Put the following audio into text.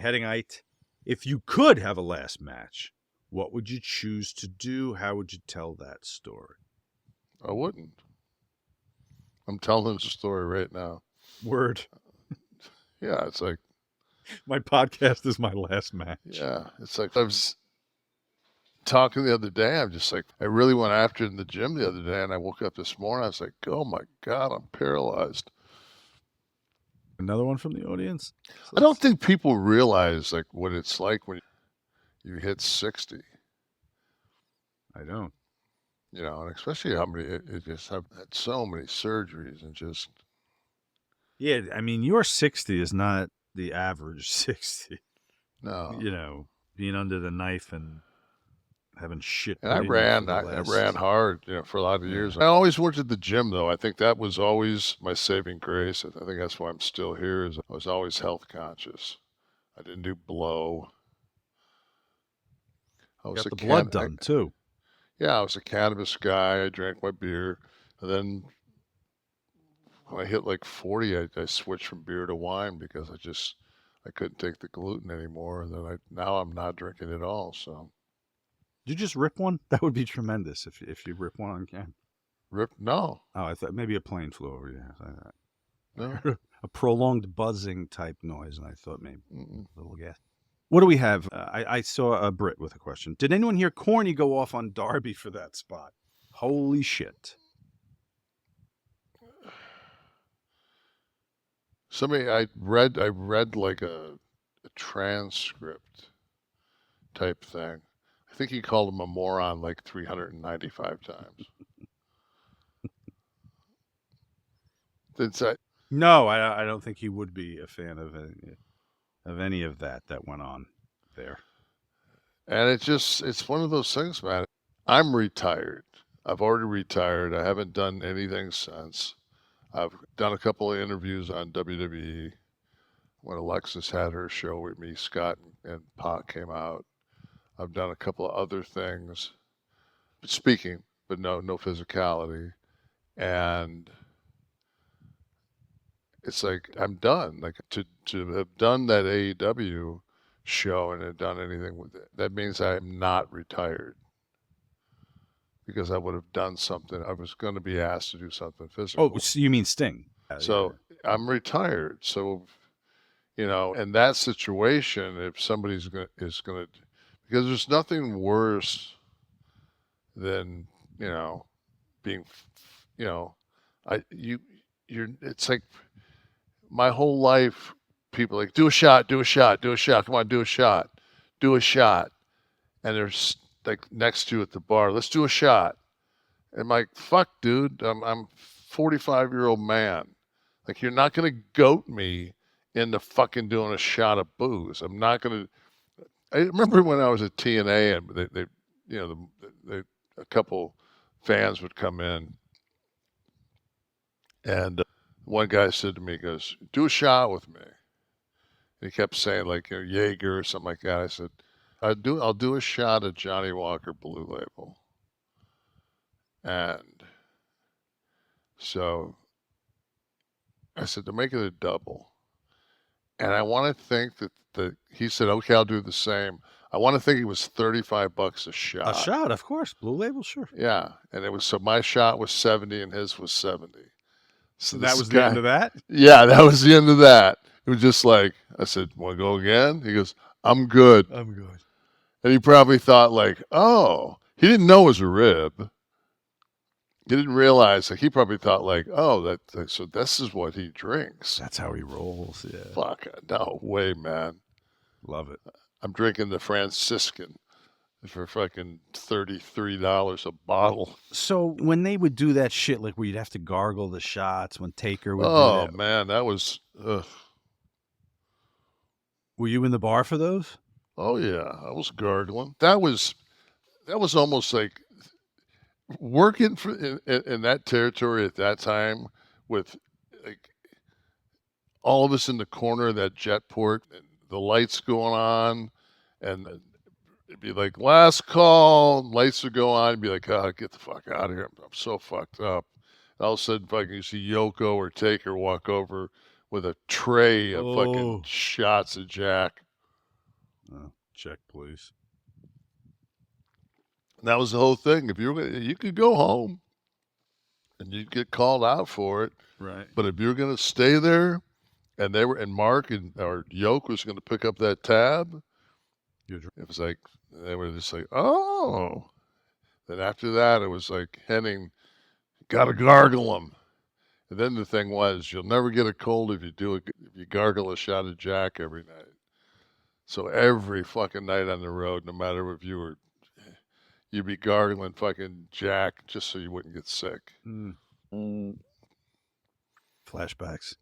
Headingite, if you could have a last match, what would you choose to do? How would you tell that story? I wouldn't. I'm telling the story right now. Word. Yeah, it's like, My podcast is my last match. yeah, it's like I was talking the other day. I'm just like, I really went after it in the gym the other day, and I woke up this morning. I was like, oh my God, I'm paralyzed. Another one from the audience? I don't think people realize like what it's like when you hit 60. I don't. You know, and especially how many it just have had so many surgeries and just. Yeah, I mean, your 60 is not the average 60. No. You know, being under the knife and having shit And put I in you for ran, the I last... ran hard, for a lot of years. I always worked at the gym, though. I think that was always my saving grace. I think that's why I'm still here. Is I was always health conscious. I didn't do blow. I was Got a the blood done, too. Yeah, I was a cannabis guy. I drank my beer, and then when I hit like 40, I switched from beer to wine because I couldn't take the gluten anymore. And then now I'm not drinking at all. So Did you just rip one? That would be tremendous if you rip one on cam. no, Oh, I thought maybe a plane flew over you. I no. heard a prolonged buzzing type noise, and I thought maybe Mm-mm. a little gas. What do we have? I saw a Brit with a question. Did anyone hear Corny go off on Darby for that spot? Holy shit. I read like a transcript type thing. I think he called him a moron like 395 times. It's No, I don't think he would be a fan of any of that went on there. And it's one of those things, man. I'm retired. I've already retired. I haven't done anything since. I've done a couple of interviews on WWE when Alexis had her show with me. Scott and Pac came out. I've done a couple of other things, speaking, but no physicality. And it's like I'm done. Like to have done that AEW show and have done anything with it, that means I'm not retired because I would have done something. I was going to be asked to do something physical. Oh, so you mean Sting? So I'm retired. So in that situation, if somebody's is going to, because there's nothing worse than being, I you you're. It's like my whole life, people like do a shot, do a shot, do a shot. Come on, do a shot, do a shot, and there's like next to you at the bar. Let's do a shot. And I'm like, fuck, dude. I'm 45-year-old man. Like you're not gonna goat me into fucking doing a shot of booze. I'm not gonna. I remember when I was at TNA and a couple fans would come in, and one guy said to me, he goes, "Do a shot with me." And he kept saying like Jaeger or something like that. I said, I'll do a shot of Johnny Walker Blue Label, and so I said to make it a double. And I want to think that he said, okay, I'll do the same. I want to think it was $35 a shot. A shot, of course. Blue Label, sure. Yeah. And it was, so my shot was 70 and his was 70. So that was the end of that? Yeah, that was the end of that. It was just like, I said, want to go again? He goes, I'm good. I'm good. And he probably thought like, oh, he didn't know it was a rib. He didn't realize, like, he probably thought like, oh, so this is what he drinks. That's how he rolls, yeah. Fuck, no way, man. Love it. I'm drinking the Franciscan for fucking $33 a bottle. So when they would do that shit, like where you'd have to gargle the shots, when Taker would do that. Oh, man, that was, ugh. Were you in the bar for those? Oh, yeah, I was gargling. That was almost like working in that territory at that time with like all of us in the corner of that jet port and the lights going on, and it'd be like last call, lights would go on, and be like, oh, get the fuck out of here. I'm so fucked up. And all of a sudden, fucking you see Yoko or Taker walk over with a tray of fucking shots of Jack. Check, please. And that was the whole thing. If you could go home and you'd get called out for it, Right. but if you're going to stay there, and Mark or Yoke was going to pick up that tab, it was like they were just like, oh. Then after that, it was like Henning, got to gargle them. And then the thing was, you'll never get a cold if you gargle a shot of Jack every night. So every fucking night on the road, no matter if you'd be gargling fucking Jack just so you wouldn't get sick. Flashbacks.